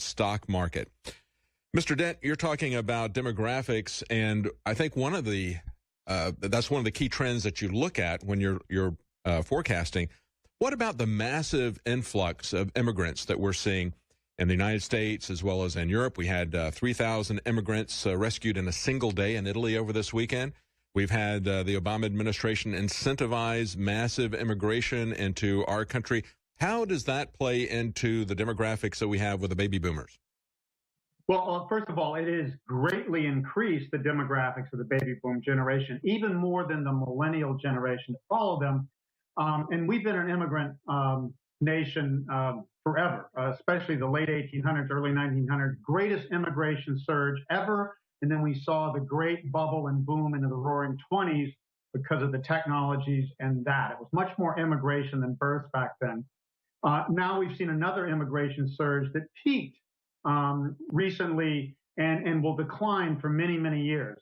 stock market. Mr. Dent, you're talking about demographics, and I think that's one of the key trends that you look at when you're forecasting. What about the massive influx of immigrants that we're seeing in the United States as well as in Europe? We had 3,000 immigrants rescued in a single day in Italy over this weekend. We've had the Obama administration incentivize massive immigration into our country. How does that play into the demographics that we have with the baby boomers? Well, first of all, it has greatly increased the demographics of the baby boom generation, even more than the millennial generation that followed them. And we've been an immigrant nation forever, especially the late 1800s, early 1900s, greatest immigration surge ever. And then we saw the great bubble and boom into the roaring 20s because of the technologies and that. It was much more immigration than births back then. Now we've seen another immigration surge that peaked recently and will decline for many, many years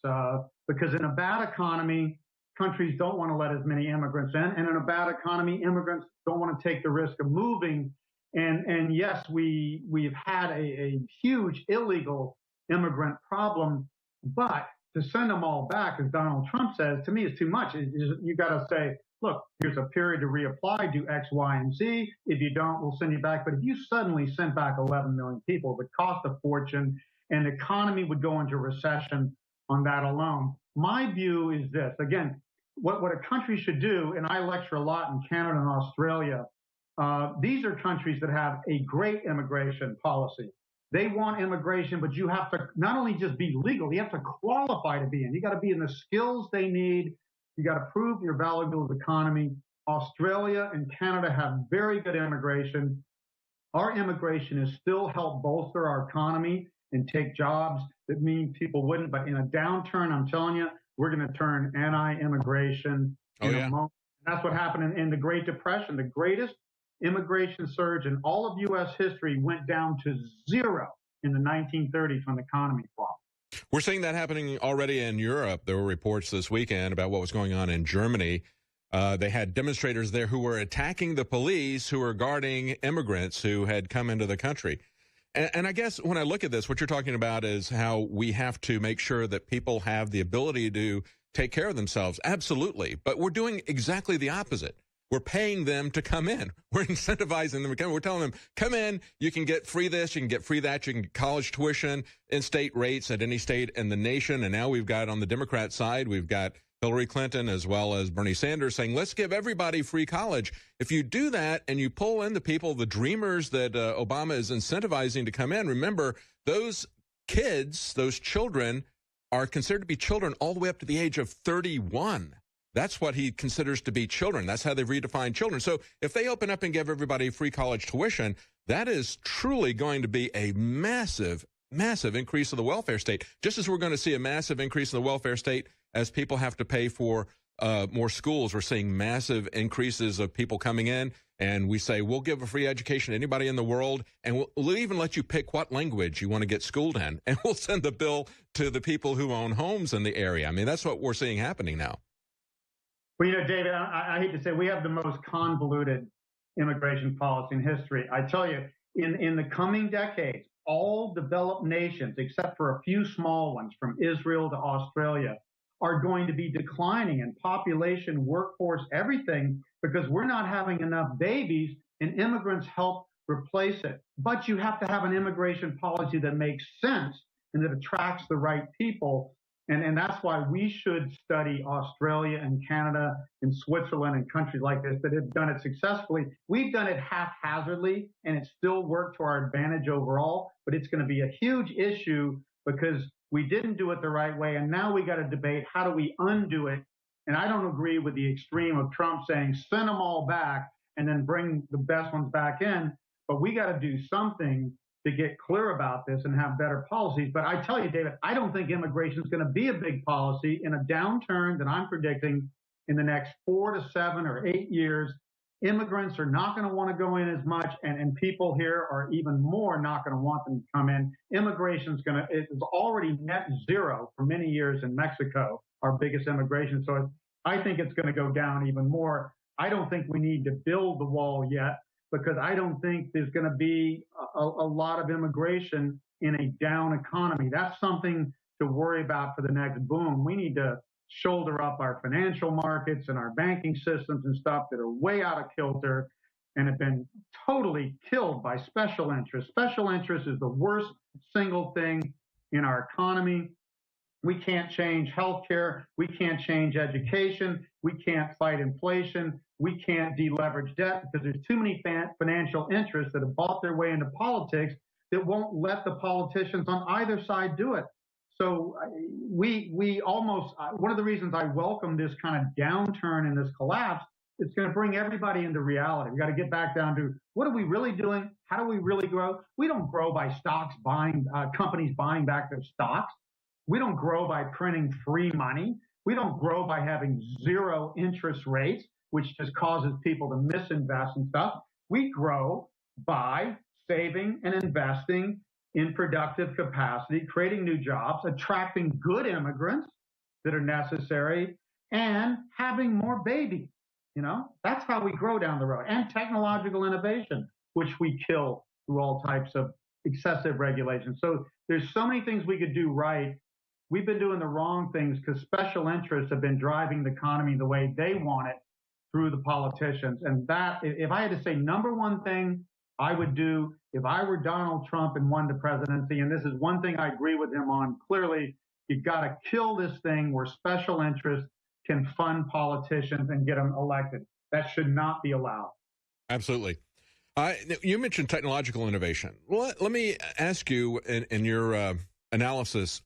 because in a bad economy, countries don't want to let as many immigrants in. And in a bad economy, immigrants don't want to take the risk of moving. And yes, we've had a huge illegal immigrant problem, but to send them all back, as Donald Trump says, to me is too much. You got to say, look, here's a period to reapply, do X, Y, and Z. If you don't, we'll send you back. But if you suddenly sent back 11 million people, it would cost a fortune, and the economy would go into recession on that alone. My view is this. Again, what a country should do, and I lecture a lot in Canada and Australia, these are countries that have a great immigration policy. They want immigration, but you have to not only just be legal, you have to qualify to be in. You got to be in the skills they need. You got to prove you're valuable to the economy. Australia and Canada have very good immigration. Our immigration has still helped bolster our economy and take jobs that mean people wouldn't. But in a downturn, I'm telling you, we're going to turn anti-immigration in a moment. That's what happened in the Great Depression. The greatest immigration surge in all of U.S. history went down to zero in the 1930s when the economy flopped. We're seeing that happening already in Europe. There were reports this weekend about what was going on in Germany. They had demonstrators there who were attacking the police who were guarding immigrants who had come into the country. And I guess when I look at this, what you're talking about is how we have to make sure that people have the ability to take care of themselves. Absolutely. But we're doing exactly the opposite. We're paying them to come in. We're incentivizing them to come in. We're telling them, come in, you can get free this, you can get free that, you can get college tuition, in-state rates at any state in the nation. And now we've got on the Democrat side, we've got Hillary Clinton as well as Bernie Sanders saying, let's give everybody free college. If you do that and you pull in the people, the dreamers that Obama is incentivizing to come in, remember, those kids, those children are considered to be children all the way up to the age of 31. That's what he considers to be children. That's how they've redefined children. So if they open up and give everybody free college tuition, that is truly going to be a massive, massive increase of the welfare state, just as we're going to see a massive increase in the welfare state as people have to pay for more schools. We're seeing massive increases of people coming in, and we say, we'll give a free education to anybody in the world, and we'll even let you pick what language you want to get schooled in, and we'll send the bill to the people who own homes in the area. I mean, that's what we're seeing happening now. Well, David, I hate to say we have the most convoluted immigration policy in history. I tell you, in the coming decades, all developed nations, except for a few small ones from Israel to Australia, are going to be declining in population, workforce, everything, because we're not having enough babies, and immigrants help replace it. But you have to have an immigration policy that makes sense and that attracts the right people. And that's why we should study Australia and Canada and Switzerland and countries like this that have done it successfully. We've done it haphazardly, and it still worked to our advantage overall, but it's going to be a huge issue because we didn't do it the right way, and now we got to debate how do we undo it. And I don't agree with the extreme of Trump saying send them all back and then bring the best ones back in, but we got to do something to get clear about this and have better policies. But I tell you, David, I don't think immigration is going to be a big policy in a downturn that I'm predicting in the next 4 to 7 or 8 years. Immigrants are not going to want to go in as much, and people here are even more not going to want them to come in. Immigration is it's already net zero for many years in Mexico, our biggest immigration. So I think it's going to go down even more. I don't think we need to build the wall yet. because I don't think there's going to be a lot of immigration in a down economy. That's something to worry about for the next boom. We need to shoulder up our financial markets and our banking systems and stuff that are way out of kilter and have been totally killed by special interests. Special interest is the worst single thing in our economy. We can't change healthcare. We can't change education. We can't fight inflation. We can't deleverage debt because there's too many financial interests that have bought their way into politics that won't let the politicians on either side do it. So we almost, one of the reasons I welcome this kind of downturn and this collapse, it's going to bring everybody into reality. We got to get back down to what are we really doing? How do we really grow? We don't grow by companies buying back their stocks. We don't grow by printing free money. We don't grow by having zero interest rates, which just causes people to misinvest and stuff. We grow by saving and investing in productive capacity, creating new jobs, attracting good immigrants that are necessary, and having more babies. You know, that's how we grow down the road. And technological innovation, which we kill through all types of excessive regulations. So there's so many things we could do right. We've been doing the wrong things because special interests have been driving the economy the way they want it through the politicians. And that, if I had to say number one thing I would do if I were Donald Trump and won the presidency, and this is one thing I agree with him on clearly, you've got to kill this thing where special interests can fund politicians and get them elected. That should not be allowed. Absolutely. You mentioned technological innovation. Well, let me ask you, in your analysis,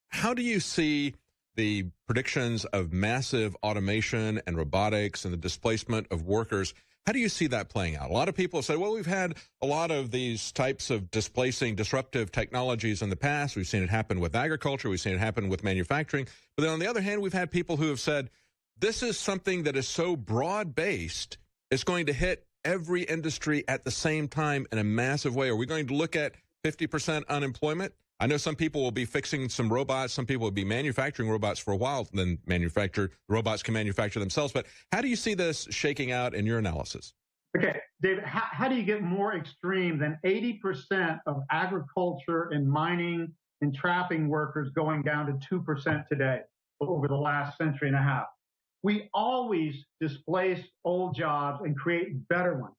how do you see the predictions of massive automation and robotics and the displacement of workers? How do you see that playing out? A lot of people say, well, we've had a lot of these types of disruptive technologies in the past. We've seen it happen with agriculture. We've seen it happen with manufacturing. But then on the other hand, we've had people who have said, this is something that is so broad-based, it's going to hit every industry at the same time in a massive way. Are we going to look at 50% unemployment? I know some people will be fixing some robots. Some people will be manufacturing robots for a while, then robots can manufacture themselves. But how do you see this shaking out in your analysis? Okay, David, how do you get more extreme than 80% of agriculture and mining and trapping workers going down to 2% today over the last century and a half? We always displace old jobs and create better ones.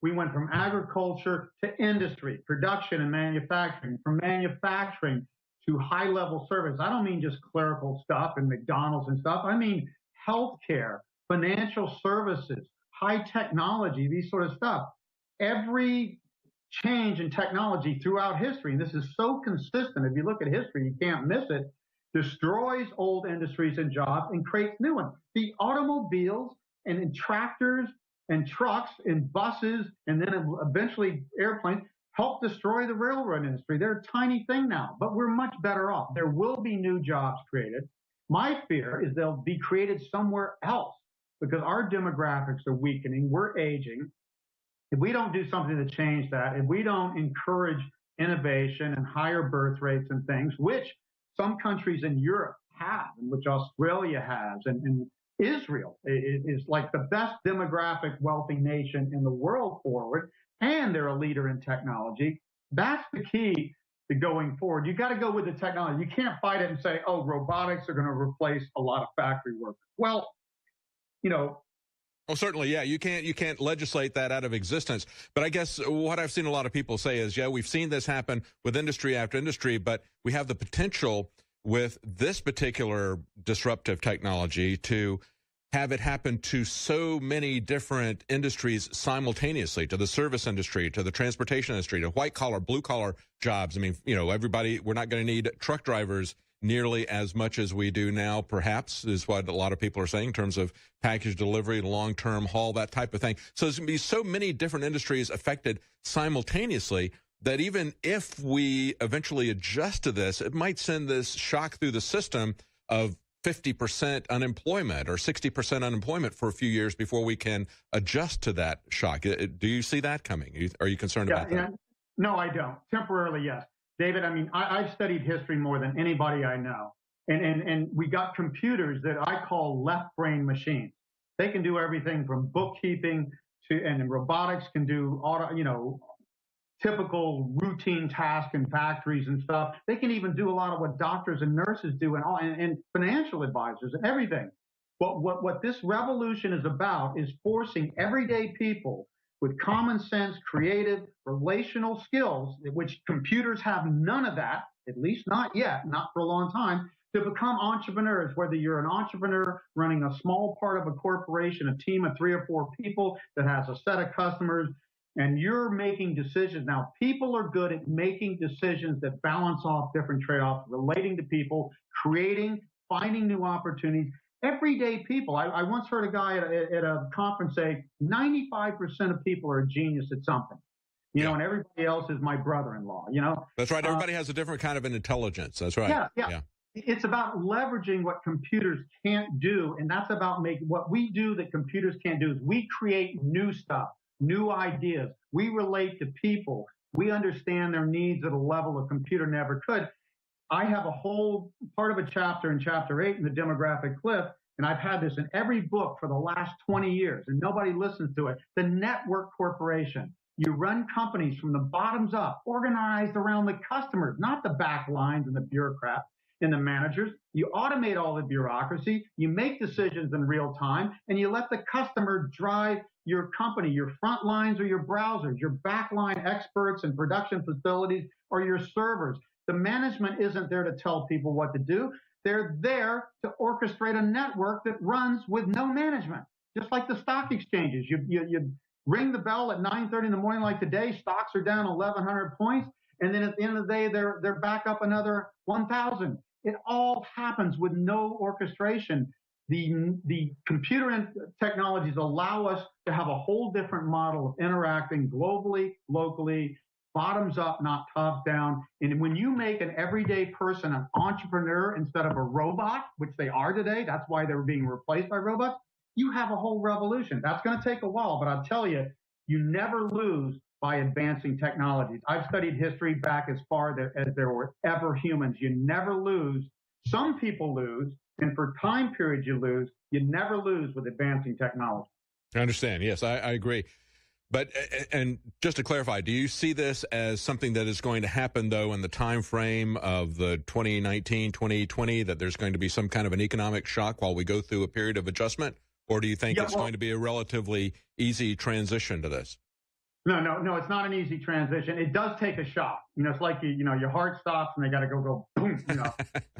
We went from agriculture to industry, production and manufacturing, from manufacturing to high-level service. I don't mean just clerical stuff and McDonald's and stuff. I mean healthcare, financial services, high technology, these sort of stuff. Every change in technology throughout history, and this is so consistent, if you look at history, you can't miss it, destroys old industries and jobs and creates new ones. The automobiles and tractors and trucks and buses and then eventually airplanes help destroy the railroad industry. They're a tiny thing now, but we're much better off. There will be new jobs created. My fear is they'll be created somewhere else because our demographics are weakening. We're aging. If we don't do something to change that, if we don't encourage innovation and higher birth rates and things, which some countries in Europe have, and which Australia has, and Israel is like the best demographic wealthy nation in the world forward, and they're a leader in technology. That's the key to going forward. You got to go with the technology. You can't fight it and say, oh, robotics are going to replace a lot of factory workers. Well, you know. Oh, certainly, yeah. You can't legislate that out of existence. But I guess what I've seen a lot of people say is, yeah, we've seen this happen with industry after industry, but we have the potential with this particular disruptive technology to have it happen to so many different industries simultaneously, to the service industry, to the transportation industry, to white collar, blue collar jobs. I mean, you know, everybody, we're not going to need truck drivers nearly as much as we do now, perhaps, is what a lot of people are saying in terms of package delivery, long-term haul, that type of thing. So there's going to be so many different industries affected simultaneously that even if we eventually adjust to this, it might send this shock through the system of 50% unemployment or 60% unemployment for a few years before we can adjust to that shock. Do you see that coming? Are you concerned about that? No, I don't. Temporarily, yes. David, I mean, I've studied history more than anybody I know. And we got computers that I call left brain machines. They can do everything from bookkeeping and robotics can do typical routine tasks in factories and stuff. They can even do a lot of what doctors and nurses do and financial advisors and everything. But what this revolution is about is forcing everyday people with common sense, creative, relational skills, which computers have none of that, at least not yet, not for a long time, to become entrepreneurs, whether you're an entrepreneur running a small part of a corporation, a team of 3 or 4 people that has a set of customers, and you're making decisions. Now, people are good at making decisions that balance off different trade-offs, relating to people, creating, finding new opportunities. Everyday people. I once heard a guy at a conference say 95% of people are a genius at something, and everybody else is my brother-in-law, That's right. Everybody has a different kind of an intelligence. That's right. Yeah. It's about leveraging what computers can't do, and that's about making what we do that computers can't do is we create new stuff, new ideas. We relate to people. We understand their needs at a level a computer never could. I have a whole part of a chapter in chapter 8 in the demographic cliff, and I've had this in every book for the last 20 years, and nobody listens to it. The network corporation. You run companies from the bottoms up, organized around the customers, not the back lines and the bureaucrats and the managers. You automate all the bureaucracy, you make decisions in real time, and you let the customer drive your company, your front lines or your browsers, your backline experts and production facilities or your servers. The management isn't there to tell people what to do. They're there to orchestrate a network that runs with no management, just like the stock exchanges. You ring the bell at 9:30 in the morning like today, stocks are down 1,100 points, and then at the end of the day, they're back up another 1,000. It all happens with no orchestration. The computer technologies allow us to have a whole different model of interacting globally, locally, bottoms up, not top down. And when you make an everyday person an entrepreneur instead of a robot, which they are today, that's why they're being replaced by robots, you have a whole revolution. That's going to take a while, but I'll tell you, you never lose by advancing technologies. I've studied history back as far as there were ever humans. You never lose. Some people lose, and for time periods you lose. You never lose with advancing technology. I understand. Yes, I agree. But, and just to clarify, do you see this as something that is going to happen, though, in the time frame of the 2019, 2020, that there's going to be some kind of an economic shock while we go through a period of adjustment? Or do you think it's going to be a relatively easy transition to this? No, it's not an easy transition. It does take a shock. It's like, your heart stops and they got to go boom,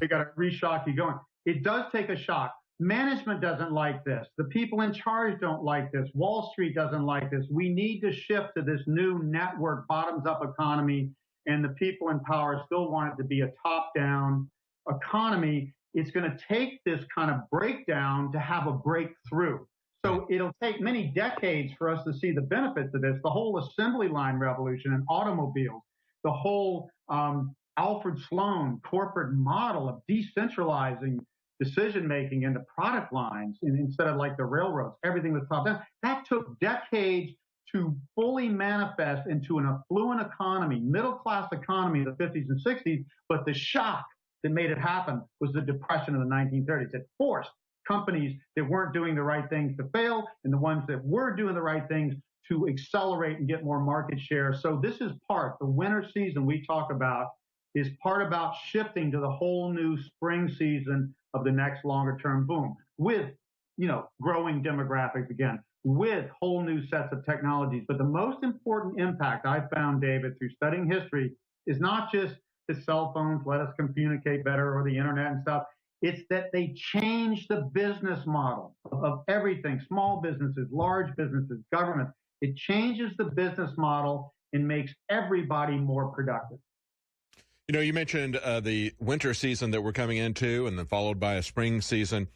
they got to re-shock you going. It does take a shock. Management doesn't like this. The people in charge don't like this. Wall Street doesn't like this. We need to shift to this new network, bottoms-up economy, and the people in power still want it to be a top-down economy. It's going to take this kind of breakdown to have a breakthrough. So it'll take many decades for us to see the benefits of this. The whole assembly line revolution in automobiles, the whole Alfred Sloan corporate model of decentralizing decision-making into product lines instead of like the railroads, everything was top down. That took decades to fully manifest into an affluent economy, middle-class economy in the 50s and 60s, but the shock that made it happen was the Depression of the 1930s. It forced companies that weren't doing the right things to fail, and the ones that were doing the right things to accelerate and get more market share. So this is the winter season we talk about is part about shifting to the whole new spring season of the next longer term boom with, growing demographics again, with whole new sets of technologies. But the most important impact I've found, David, through studying history is not just the cell phones let us communicate better or the internet and stuff. It's that they change the business model of everything, small businesses, large businesses, government. It changes the business model and makes everybody more productive. You mentioned the winter season that we're coming into and then followed by a spring season.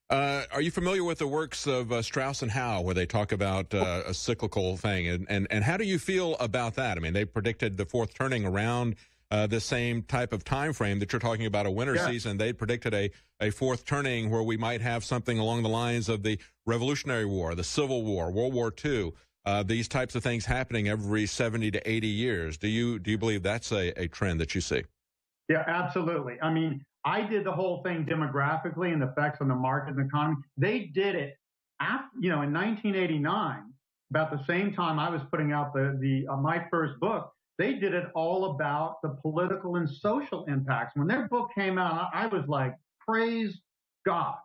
Are you familiar with the works of Strauss and Howe, where they talk about a cyclical thing? And how do you feel about that? I mean, they predicted the fourth turning around the same type of time frame that you're talking about, a winter season. They predicted a fourth turning where we might have something along the lines of the Revolutionary War, the Civil War, World War II. These types of things happening every 70 to 80 years. Do you believe that's a trend that you see? Yeah, absolutely. I mean, I did the whole thing demographically and the effects on the market and the economy. They did it after, in 1989. about the same time I was putting out my first book. They did it all about the political and social impacts. When their book came out, I was like, praise God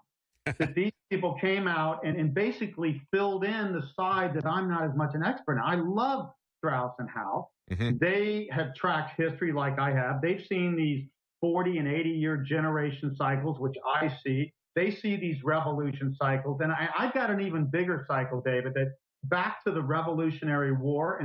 that these people came out and basically filled in the side that I'm not as much an expert in. I love Strauss and Howe. Mm-hmm. They have tracked history like I have. They've seen these 40 and 80-year generation cycles, which I see. They see these revolution cycles. And I've got an even bigger cycle, David, that back to the Revolutionary War